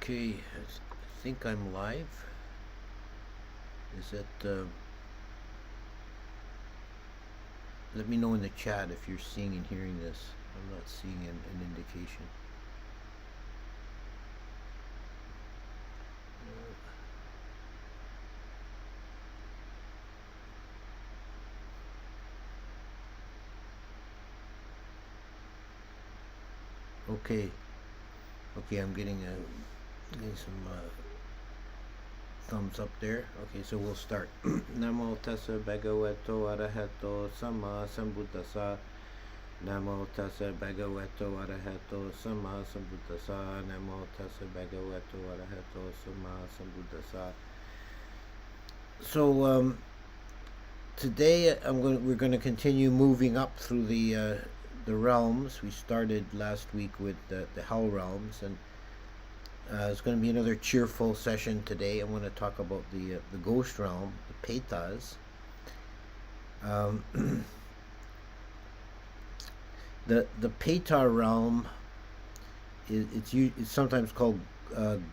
Okay, I think I'm live. Is it? Let me know in the chat if you're seeing and hearing this. I'm not seeing an indication. Okay, okay, I'm getting some thumbs up there. Okay, so we'll start. Namo tassa bhagavato arahato sama sambuddhassa. Namo tassa bhagavato arahato sama sambuddhassa. Namo tassa bhagavato arahato sama sambuddhassa. So today we're going to continue moving up through the realms. We started last week with the hell realms, and it's going to be another cheerful session today. I want to talk about the ghost realm, the Petas. The Peta realm it's sometimes called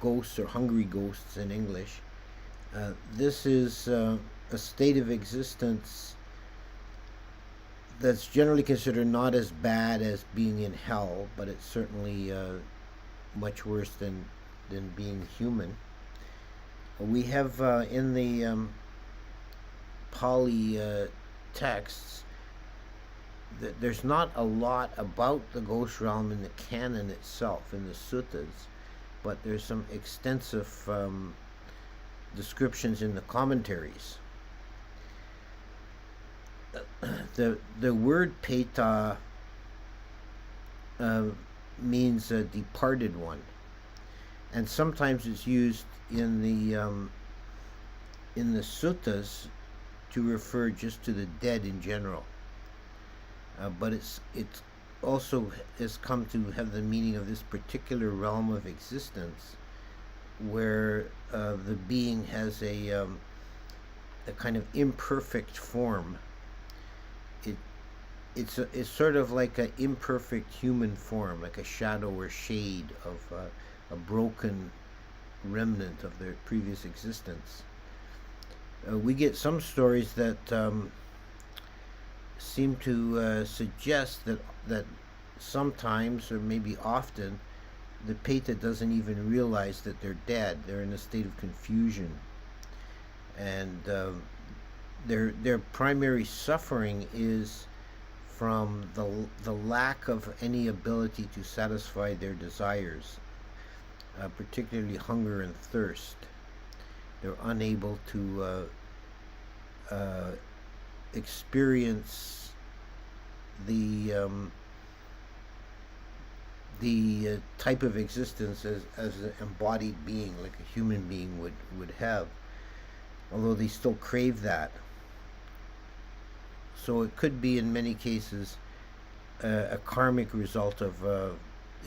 ghosts or hungry ghosts in English. This is a state of existence that's generally considered not as bad as being in hell, but it's certainly much worse than being human. We have in the Pali texts that there's not a lot about the ghost realm in the canon itself, in the suttas, but there's some extensive descriptions in the commentaries. The word Peta means a departed one, and sometimes it's used in the suttas to refer just to the dead in general. But it's also has come to have the meaning of this particular realm of existence, where the being has a kind of imperfect form. It's sort of like an imperfect human form, like a shadow or shade of a broken remnant of their previous existence. We get some stories that seem to suggest that sometimes, or maybe often, the Peta doesn't even realize that they're dead. They're in a state of confusion, and their primary suffering is from the lack of any ability to satisfy their desires, particularly hunger and thirst. They're unable to experience the type of existence as an embodied being, like a human being would have, although they still crave that. So it could be, in many cases, a karmic result of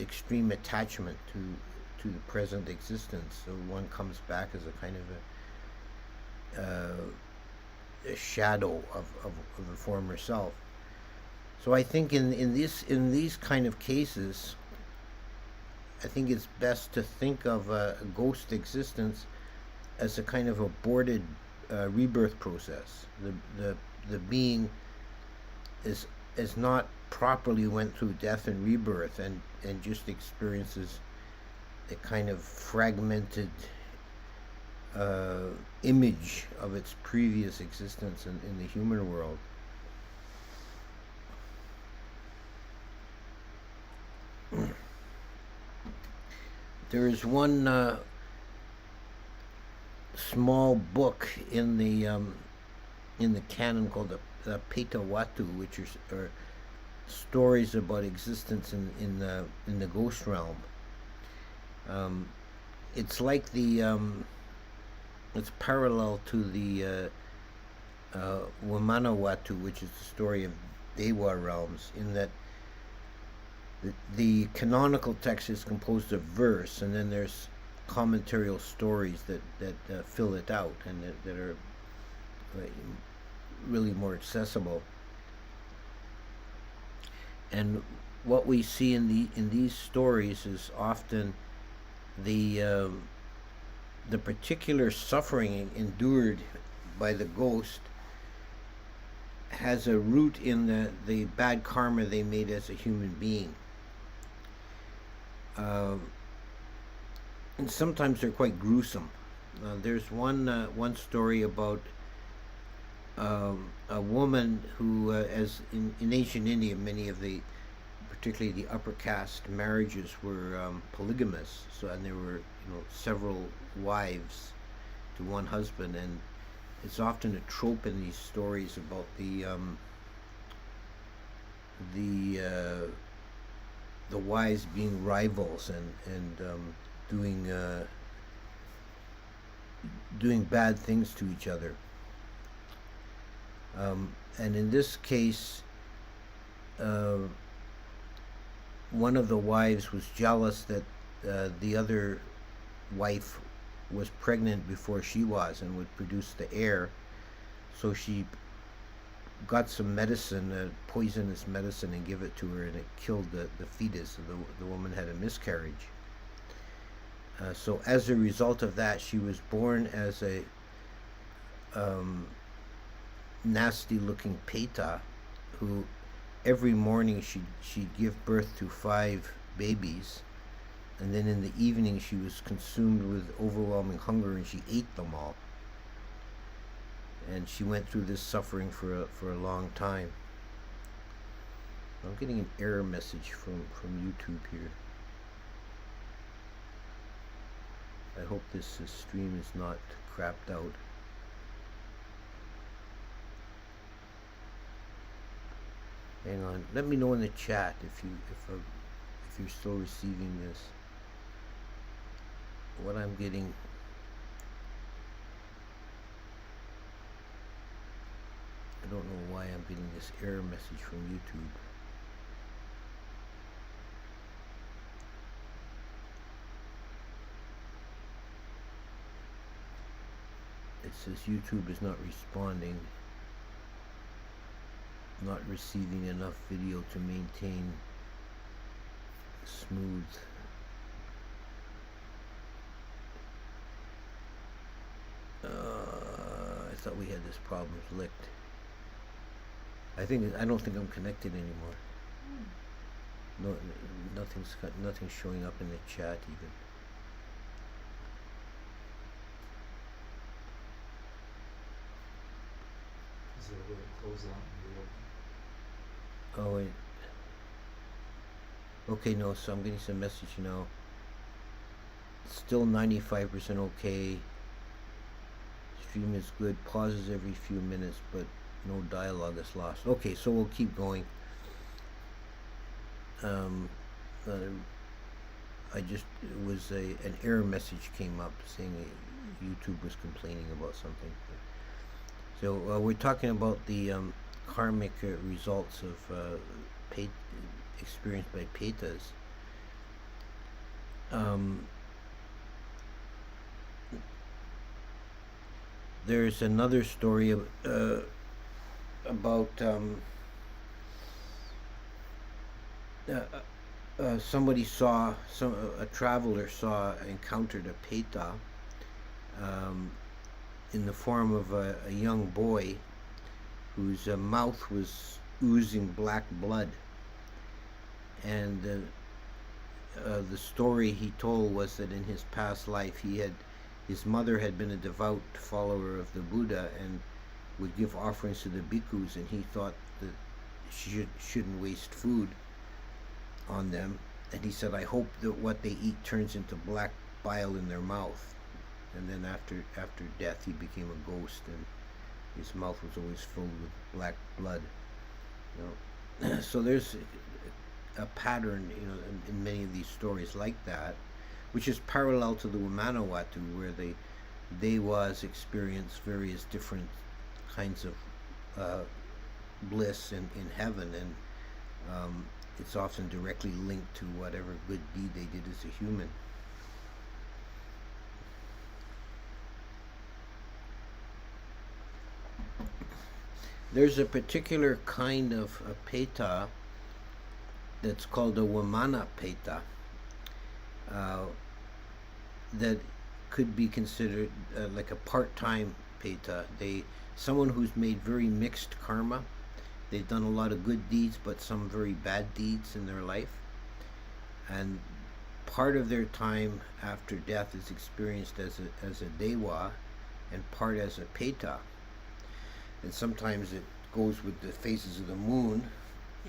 extreme attachment to the present existence. So one comes back as a kind of a shadow of the former self. So I think in these kind of cases, I think it's best to think of a ghost existence as a kind of aborted rebirth process. The being is not properly went through death and rebirth, and just experiences a kind of fragmented image of its previous existence in the human world. There is one small book in the canon called the Peta Watu, which are stories about existence in the ghost realm. It's like it's parallel to the Wana Watu, which is the story of Dewa realms, in that the canonical text is composed of verse, and then there's commentarial stories that fill it out, and that are really more accessible. And what we see in these stories is often the particular suffering endured by the ghost has a root in the bad karma they made as a human being. And sometimes they're quite gruesome. There's one story about a woman who, as in ancient India, many of the, particularly the upper caste marriages were polygamous. So, and there were several wives to one husband, and it's often a trope in these stories about the wives being rivals and doing bad things to each other. And in this case, one of the wives was jealous that the other wife was pregnant before she was and would produce the heir. So she got some medicine, poisonous medicine, and give it to her, and it killed the fetus. So the woman had a miscarriage. So as a result of that, she was born as a nasty-looking Peta, who every morning she'd give birth to 5 babies, and then in the evening she was consumed with overwhelming hunger and she ate them all. And she went through this suffering for a long time. I'm getting an error message from YouTube here. I hope this stream is not crapped out. Hang on. Let me know in the chat if you're still receiving this. What I'm getting. I don't know why I'm getting this error message from YouTube. It says YouTube is not responding, not receiving enough video to maintain smooth. I thought we had this problem licked. I don't think I'm connected anymore. No, nothing's showing up in the chat even. Is there a way to close out and reopen? Oh wait. Okay, no. So I'm getting some message now. Still 95% okay. Stream is good. Pauses every few minutes, but no dialogue is lost. Okay, so we'll keep going. It was an error message came up saying YouTube was complaining about something. So we're talking about the karmic results of experienced by Petas. There's another story about somebody saw a traveler encountered a Peta in the form of a young boy whose mouth was oozing black blood, and the story he told was that in his past life his mother had been a devout follower of the Buddha and would give offerings to the bhikkhus, and he thought that she shouldn't waste food on them, and he said, I hope that what they eat turns into black bile in their mouth. And then after death he became a ghost, and his mouth was always filled with black blood. So there's a pattern in many of these stories like that, which is parallel to the Watu, where they experience various different kinds of bliss in heaven, and it's often directly linked to whatever good deed they did as a human. There's a particular kind of a Peta that's called a Wana Peta. that could be considered like a part-time Peta. Someone who's made very mixed karma. They've done a lot of good deeds, but some very bad deeds in their life, and part of their time after death is experienced as a dewa, and part as a Peta. And sometimes it goes with the phases of the moon.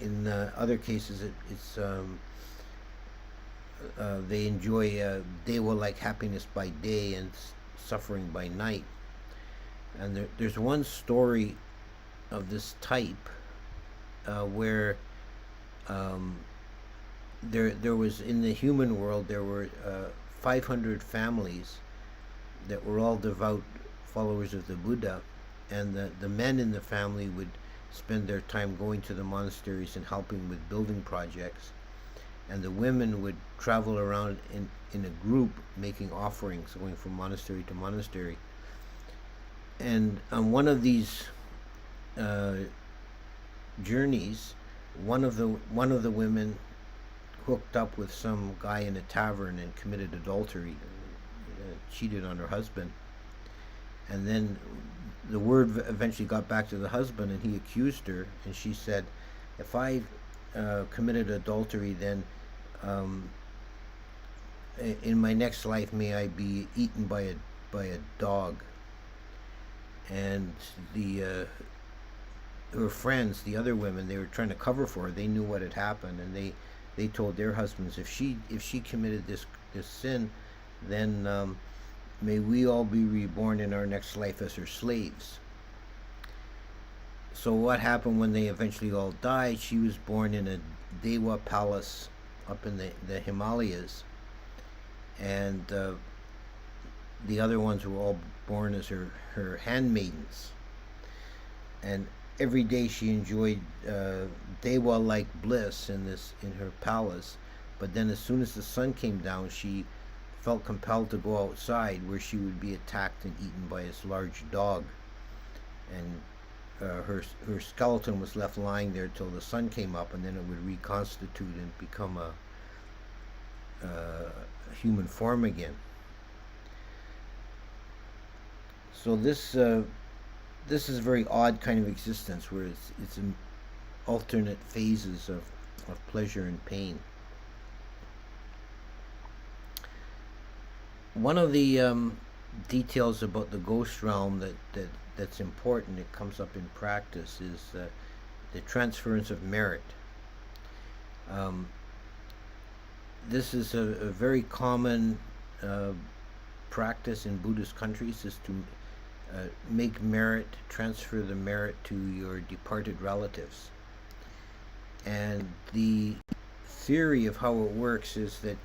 In other cases, they enjoy dewa-like happiness by day and suffering by night. And there's one story of this type where there was, in the human world, there were 500 families that were all devout followers of the Buddha, and the men in the family would spend their time going to the monasteries and helping with building projects, and the women would travel around in a group making offerings, going from monastery to monastery. And on one of these journeys, one of the women hooked up with some guy in a tavern and committed adultery, cheated on her husband. And then the word eventually got back to the husband, and he accused her, and she said, if I committed adultery, then in my next life may I be eaten by a dog. And her friends, the other women, they were trying to cover for her. They knew what had happened, and they told their husbands, if she committed this sin, then may we all be reborn in our next life as her slaves. So what happened when they eventually all died? She was born in a Dewa palace up in the Himalayas, and the other ones were all born as her handmaidens. And every day she enjoyed Dewa-like bliss in her palace, but then as soon as the sun came down, she felt compelled to go outside, where she would be attacked and eaten by this large dog, and her skeleton was left lying there till the sun came up, and then it would reconstitute and become a human form again. So this is a very odd kind of existence, where it's in alternate phases of pleasure and pain. One of the details about the ghost realm that's important, it comes up in practice, is the transference of merit. This is a very common practice in Buddhist countries, is to make merit, transfer the merit to your departed relatives. And the theory of how it works is that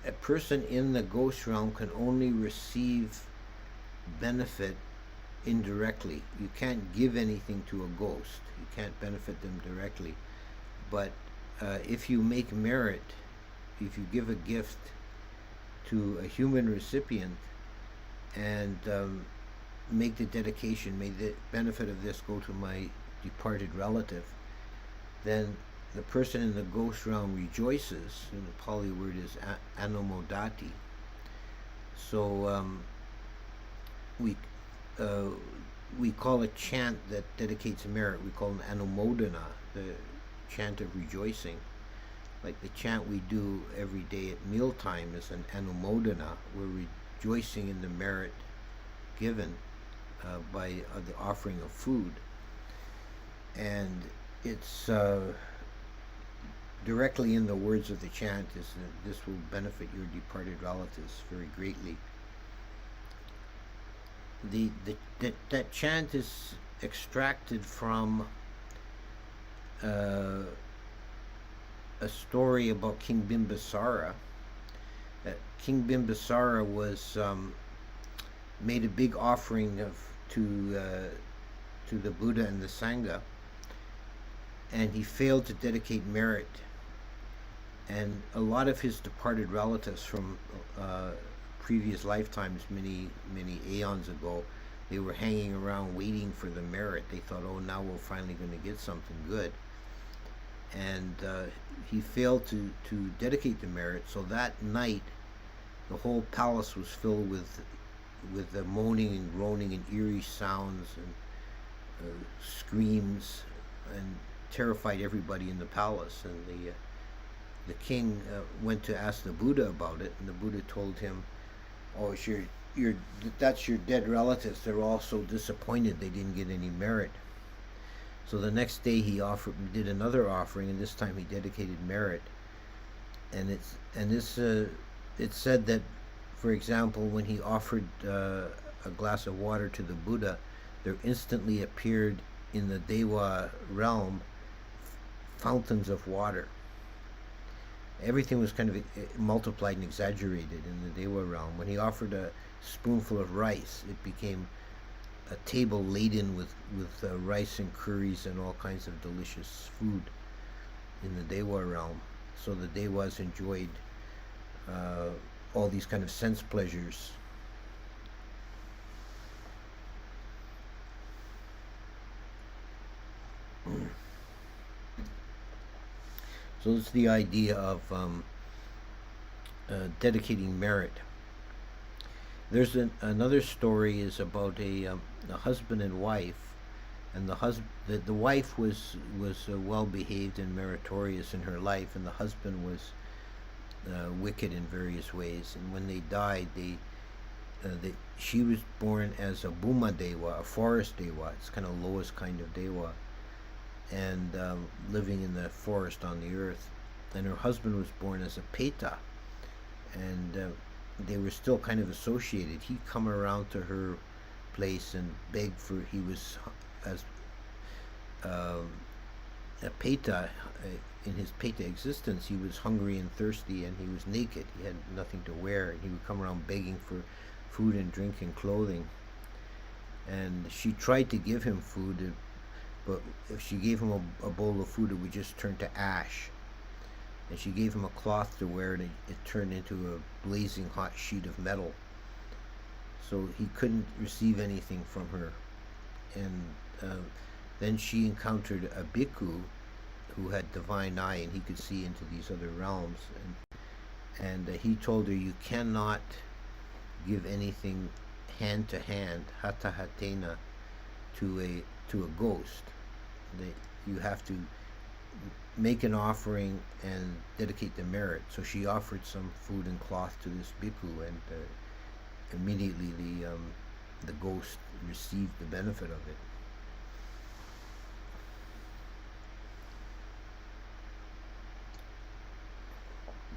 a person in the ghost realm can only receive benefit indirectly. You can't give anything to a ghost. You can't benefit them directly. But if you make merit, if you give a gift to a human recipient and make the dedication, may the benefit of this go to my departed relative, then the person in the ghost realm rejoices. And the Pali word is anumodati. So we call a chant that dedicates merit, we call an anumodana, the chant of rejoicing. Like the chant we do every day at mealtime is an anumodana. We're rejoicing in the merit given by the offering of food. And it's directly in the words of the chant is that this will benefit your departed relatives very greatly. That chant is extracted from a story about King Bimbisara. King Bimbisara was made a big offering to the Buddha and the Sangha, and he failed to dedicate merit. And a lot of his departed relatives from previous lifetimes, many aeons ago, they were hanging around waiting for the merit. They thought, oh, now we're finally going to get something good. and he failed to dedicate the merit. So that night, the whole palace was filled with the moaning and groaning and eerie sounds and screams, and terrified everybody in the palace. And the king went to ask the Buddha about it, and the Buddha told him, "Oh, it's your that's your dead relatives. They're all so disappointed they didn't get any merit." So the next day he did another offering, and this time he dedicated merit. And it said that, for example, when he offered a glass of water to the Buddha, there instantly appeared in the Dewa realm fountains of water. Everything was kind of multiplied and exaggerated in the Dewa realm. When he offered a spoonful of rice, it became a table laden with rice and curries and all kinds of delicious food in the Dewa realm. So the Dewas enjoyed all these kind of sense pleasures. So it's the idea of dedicating merit. There's another story is about a husband and wife, and the wife was well behaved and meritorious in her life, and the husband was wicked in various ways. And when they died, she was born as a Buma Dewa, a forest Dewa. It's kind of lowest kind of Dewa, and living in the forest on the earth. And her husband was born as a Peta, and they were still kind of associated. He'd come around to her place and beg for. He was as a Peta. In his Peta existence, he was hungry and thirsty, and he was naked. He had nothing to wear, and he would come around begging for food and drink and clothing. And she tried to give him food, but if she gave him a bowl of food, it would just turn to ash. And she gave him a cloth to wear, and it turned into a blazing hot sheet of metal. So he couldn't receive anything from her. And then she encountered a bhikkhu who had divine eye, and he could see into these other realms. And he told her, "You cannot give anything hand to hand, hata hatena, to a ghost. You have to make an offering and dedicate the merit." So she offered some food and cloth to this bhikkhu, and immediately the ghost received the benefit of it.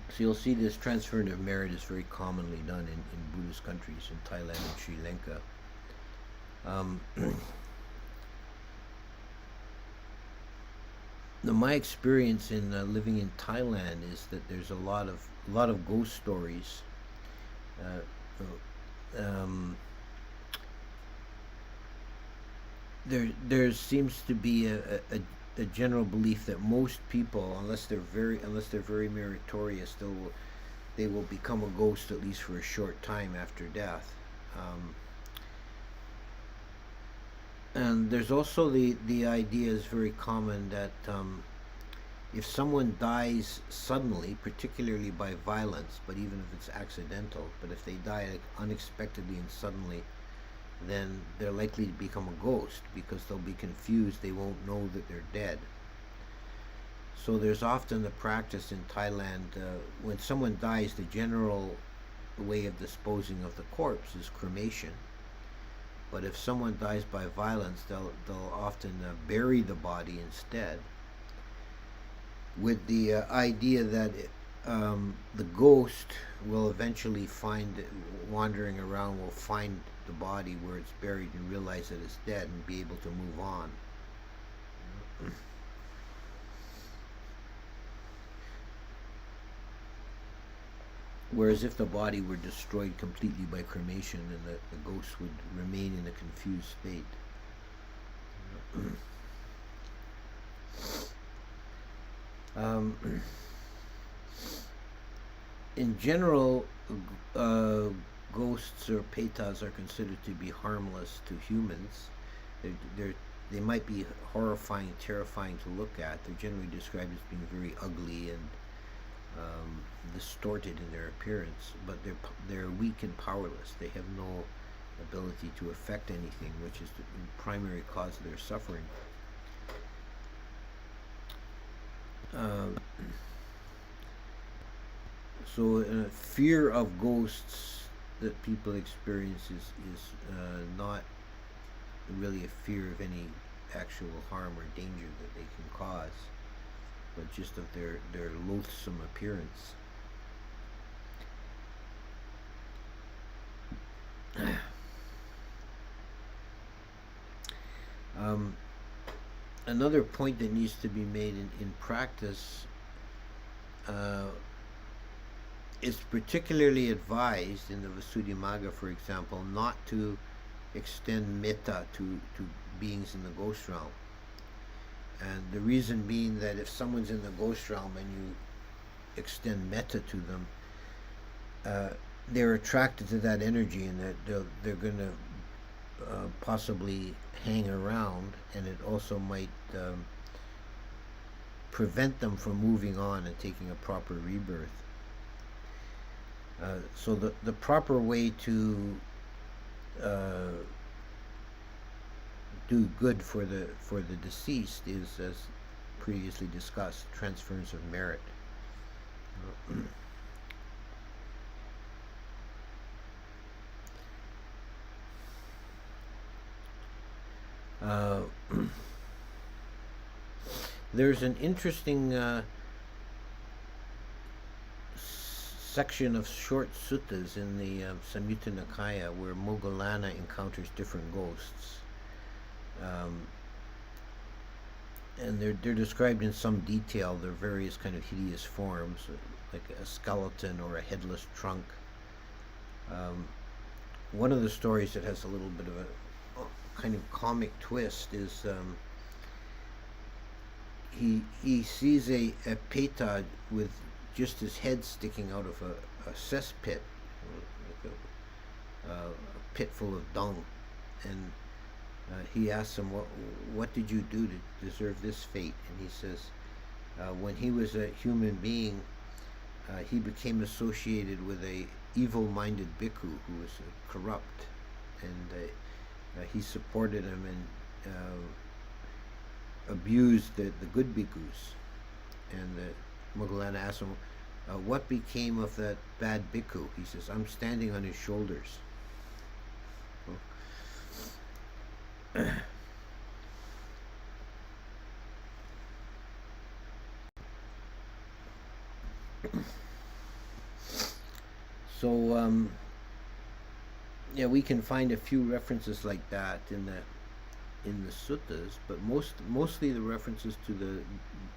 So you'll see this transference of merit is very commonly done in Buddhist countries, in Thailand and Sri Lanka. My experience in living in Thailand is that there's a lot of ghost stories. There seems to be a general belief that most people, unless they're very meritorious, they will become a ghost at least for a short time after death. And there's also the idea is very common that if someone dies suddenly, particularly by violence, but even if it's accidental, but if they die unexpectedly and suddenly, then they're likely to become a ghost because they'll be confused. They won't know that they're dead. So there's often the practice in Thailand, when someone dies, the general way of disposing of the corpse is cremation. But if someone dies by violence, they'll often bury the body instead, with the idea that the ghost will eventually wandering around, will find the body where it's buried and realize that it's dead and be able to move on. Whereas if the body were destroyed completely by cremation, then the ghost would remain in a confused state. In general, ghosts or petas are considered to be harmless to humans. They're they might be horrifying, terrifying to look at. They're generally described as being very ugly and distorted in their appearance, but they're weak and powerless. They have no ability to affect anything, which is the primary cause of their suffering. So fear of ghosts that people experience is not really a fear of any actual harm or danger that they can cause, but just of their loathsome appearance. Another point that needs to be made in practice, it's particularly advised in the Visuddhimagga, for example, not to extend metta to beings in the ghost realm. And the reason being that if someone's in the ghost realm and you extend metta to them, they're attracted to that energy, and they're going to possibly hang around, and it also might prevent them from moving on and taking a proper rebirth. So the proper way to do good for the deceased is, as previously discussed, transference of merit. There's an interesting section of short suttas in the Samyutta Nikaya where Moggallana encounters different ghosts. And they're described in some detail. They're various kind of hideous forms, like a skeleton or a headless trunk. One of the stories that has a little bit of a kind of comic twist is he sees a Peta with just his head sticking out of a cesspit, like a pit full of dung, and he asks him, what did you do to deserve this fate? And he says, when he was a human being, he became associated with a evil-minded bhikkhu who was corrupt, and he supported him and abused the good bhikkhus. And Moggallana asked him, what became of that bad bhikkhu? He says, I'm standing on his shoulders. So yeah, we can find a few references like that in the suttas, but mostly the references to the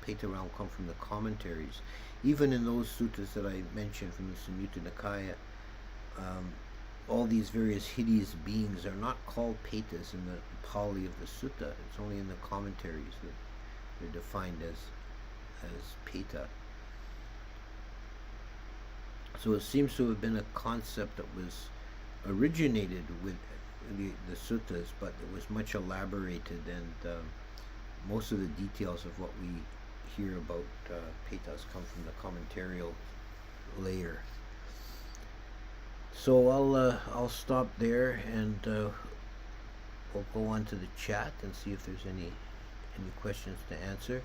Peta realm come from the commentaries. Even in those suttas that I mentioned from the Samyutta Nikaya, all these various hideous beings are not called Petas in the Pali of the sutta. It's only in the commentaries that they're defined as Peta. So it seems to have been a concept that was originated with the suttas, but it was much elaborated, and most of the details of what we hear about Petas come from the commentarial layer. So I'll stop there, and we'll go on to the chat and see if there's any questions to answer.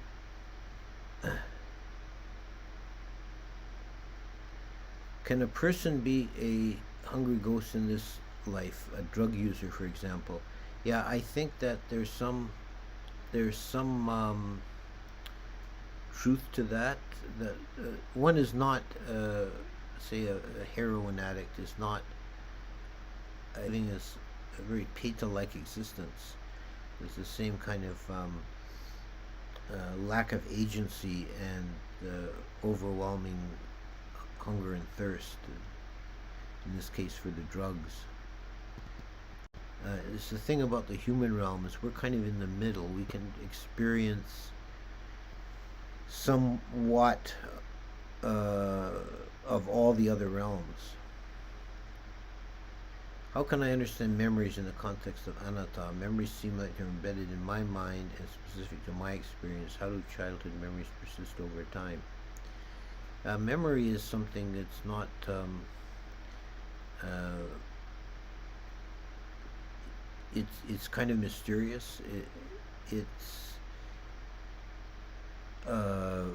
Can a person be a hungry ghost in this life, a drug user, for example? Yeah, I think that there's some truth to that. That one is not, say, a heroin addict is not living as a very Peta-like existence. There's the same kind of lack of agency and overwhelming hunger and thirst, in this case for the drugs. It's the thing about the human realm is we're kind of in the middle. We can experience somewhat of all the other realms. How can I understand memories in the context of anatta? Memories seem like they're embedded in my mind and specific to my experience. How do childhood memories persist over time? Memory is something that's not uh, it's kind of mysterious. It's uh,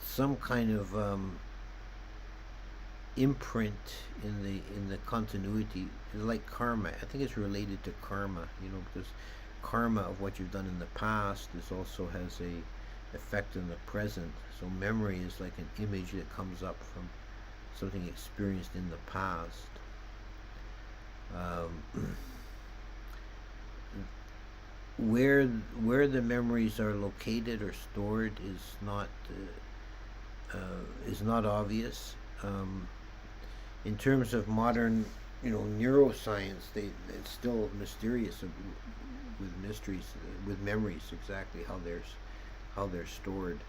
some kind of imprint in the continuity. It's like karma. I think it's related to karma. Because karma of what you've done in the past is also has a effect in the present. So memory is like an image that comes up from something experienced in the past. Where the memories are located or stored is not obvious. In terms of modern, neuroscience, it's still mysterious with mysteries, with memories, exactly how they're stored.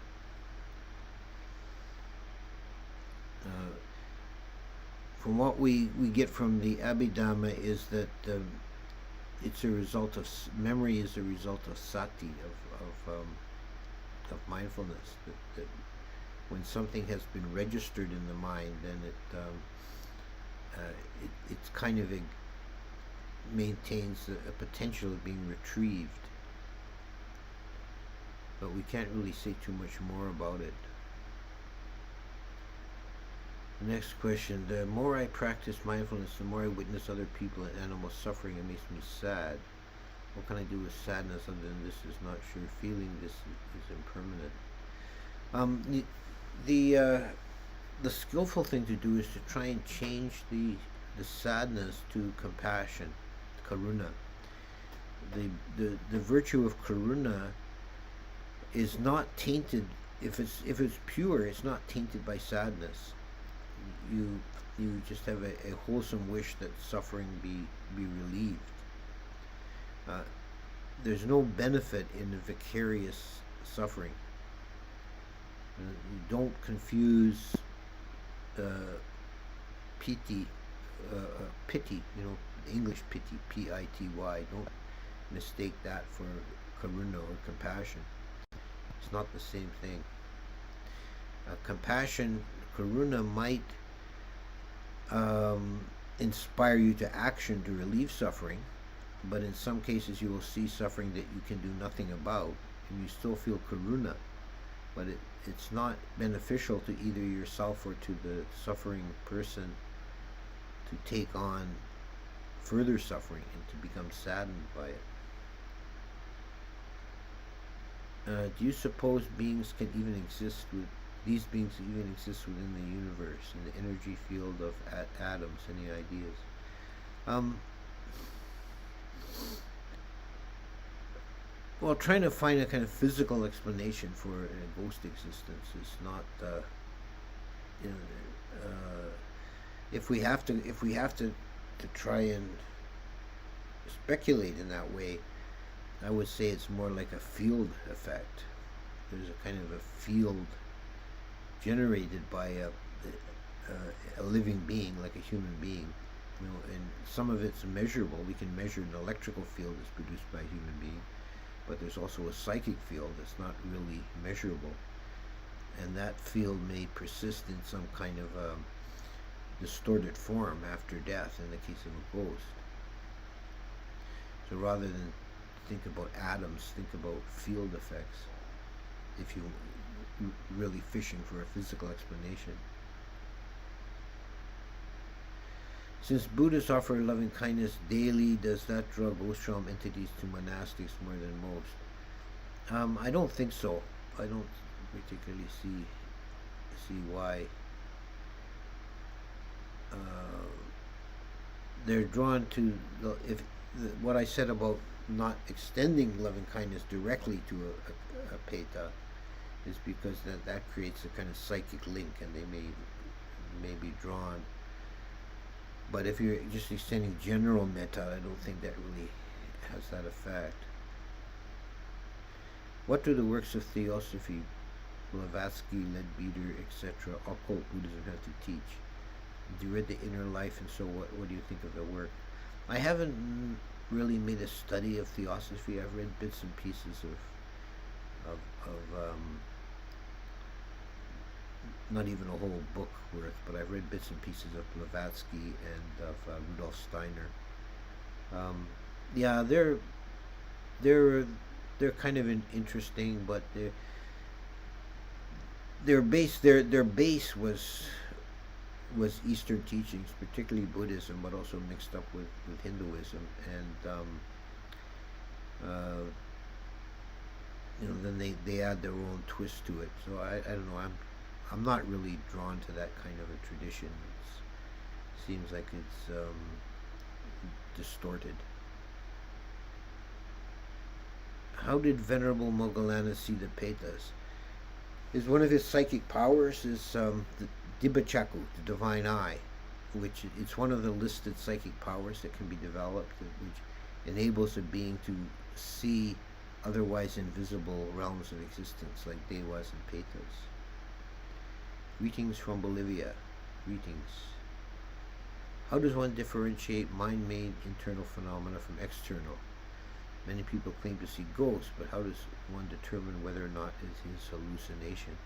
Uh, from what we get from the Abhidhamma is that it's a result of memory is a result of sati of mindfulness. That when something has been registered in the mind, then it's kind of maintains a potential of being retrieved. But we can't really say too much more about it. The next question: the more I practice mindfulness, the more I witness other people and animals suffering. It makes me sad. What can I do with sadness other than this is not sure feeling? This is impermanent. The skillful thing to do is to try and change the sadness to compassion, karuna. The virtue of karuna is not tainted. If it's pure, it's not tainted by sadness. You just have a wholesome wish that suffering be relieved. There's no benefit in the vicarious suffering. You don't confuse pity, pity. English pity, P-I-T-Y. Don't mistake that for karuna or compassion. It's not the same thing. Compassion, karuna might inspire you to action to relieve suffering, but in some cases you will see suffering that you can do nothing about, and you still feel karuna, but it's not beneficial to either yourself or to the suffering person to take on further suffering and to become saddened by it. Do you suppose beings can even exist with these beings even exist within the universe, in the energy field of atoms? Any ideas? Well, trying to find a kind of physical explanation for a ghost existence is not, you know, if we have to try and speculate in that way, I would say it's more like a field effect. There's a kind of a field generated by a living being, like a human being, and some of it's measurable. We can measure an electrical field that's produced by a human being, but there's also a psychic field that's not really measurable, and that field may persist in some kind of distorted form after death in the case of a ghost. So rather than think about atoms, think about field effects if you're really fishing for a physical explanation. Since Buddhists offer loving kindness daily, does that draw ghost realm entities to monastics more than most? I don't think so. I don't particularly see why. They're drawn to what I said about not extending loving kindness directly to a Peta is because that creates a kind of psychic link, and they may be drawn. But if you're just extending general metta, I don't think that really has that effect. What do the works of Theosophy, Blavatsky, Leadbeater, etc., occult Buddhism have to teach? You read The Inner Life, and so what do you think of the work? I haven't really made a study of Theosophy. I've read bits and pieces of not even a whole book worth, but I've read bits and pieces of Blavatsky and of Rudolf Steiner. Um, yeah, they're they're kind of interesting, but their base was Eastern teachings, particularly Buddhism, but also mixed up with Hinduism, and uh, then they add their own twist to it. So I don't know. I'm not really drawn to that kind of a tradition. It seems like it's distorted. How did Venerable Moggallana see the Petas? Is one of his psychic powers is the Dibachaku, the divine eye, which it's one of the listed psychic powers that can be developed, which enables a being to see otherwise invisible realms of existence like Devas and Petas. Greetings from Bolivia. Greetings. How does one differentiate mind-made internal phenomena from external? Many people claim to see ghosts, but how does one determine whether or not it is hallucination?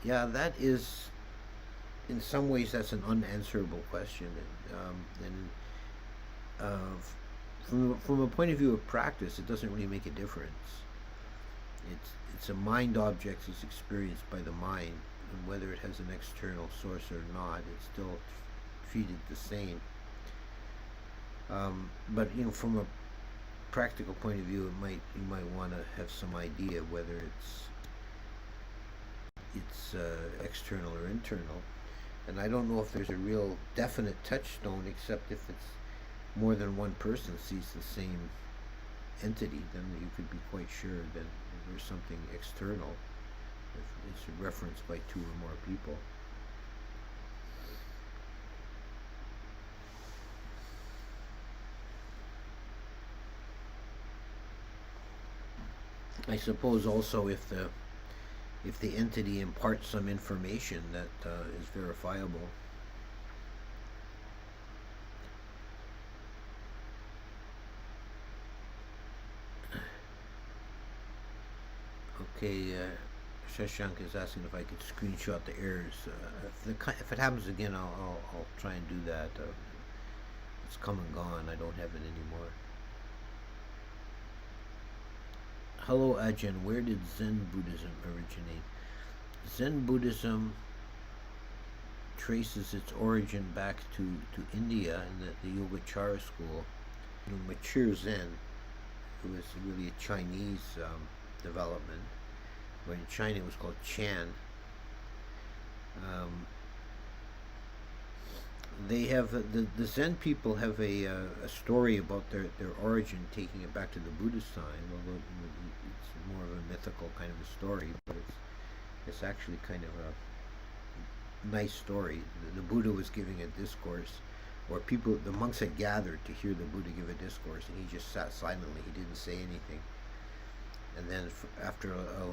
Yeah, that is, in some ways, that's an unanswerable question. And from a point of view of practice, it doesn't really make a difference. It's a mind object that's experienced by the mind, and whether it has an external source or not, it's still treated the same. But from a practical point of view, you might want to have some idea whether it's external or internal. And I don't know if there's a real definite touchstone, except if it's more than one person sees the same entity, then you could be quite sure that there's something external if it's referenced by two or more people. I suppose also if the entity imparts some information that is verifiable. Okay, Shashank is asking if I could screenshot the errors. If it happens again, I'll try and do that. It's come and gone. I don't have it anymore. Hello, Ajahn. Where did Zen Buddhism originate? Zen Buddhism traces its origin back to India and the Yogacara school. Mature Zen, it was really a Chinese development, where in China it was called Chan. They have the Zen people have a story about their origin, taking it back to the Buddhist time, although it's more of a mythical kind of a story, but it's actually kind of a nice story. The Buddha was giving a discourse, or the monks had gathered to hear the Buddha give a discourse, and he just sat silently. He didn't say anything. And then after a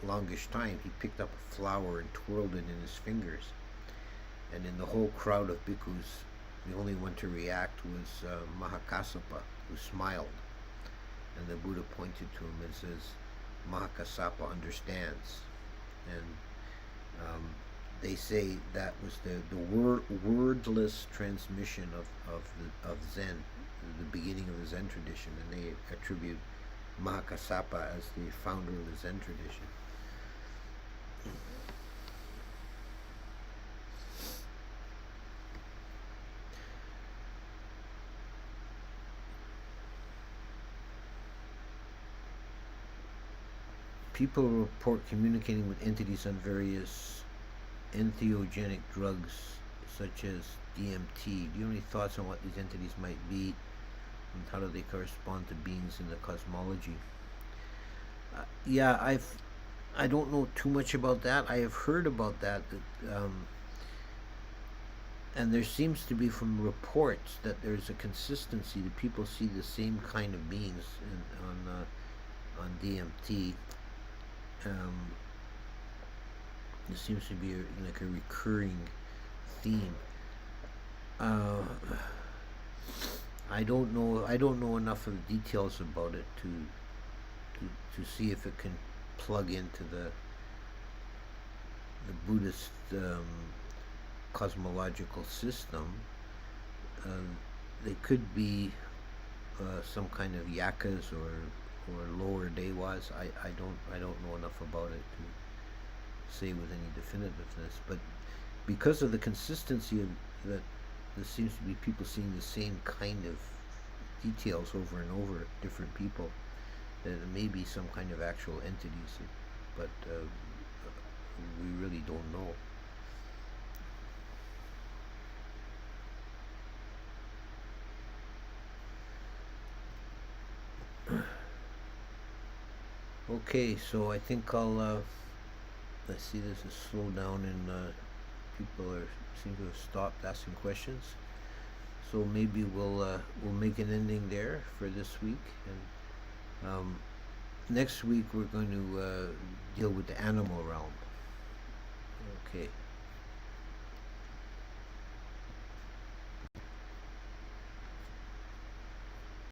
longish time, he picked up a flower and twirled it in his fingers. And in the whole crowd of bhikkhus, the only one to react was Mahakassapa, who smiled. And the Buddha pointed to him and says, Mahakassapa understands. And they say that was the wordless transmission of Zen, the beginning of the Zen tradition, and they attribute Mahakassapa as the founder of the Zen tradition. People report communicating with entities on various entheogenic drugs such as DMT. Do you have any thoughts on what these entities might be, and how do they correspond to beings in the cosmology? Yeah, I don't know too much about that. I have heard about that, and there seems to be, from reports, that there's a consistency that people see the same kind of beings on DMT. There seems to be like a recurring theme. I don't know. I don't know enough of the details about it to see if it can plug into the Buddhist cosmological system. They could be some kind of yakas or lower dewas. I don't know enough about it to say with any definitiveness. But because of the consistency of that, there seems to be people seeing the same kind of details over and over, different people. That it may be some kind of actual entities, but we really don't know. Okay, so I think I see there's a slowdown in people seem to have stopped asking questions. So maybe we'll make an ending there for this week, and next week we're going to deal with the animal realm. Okay.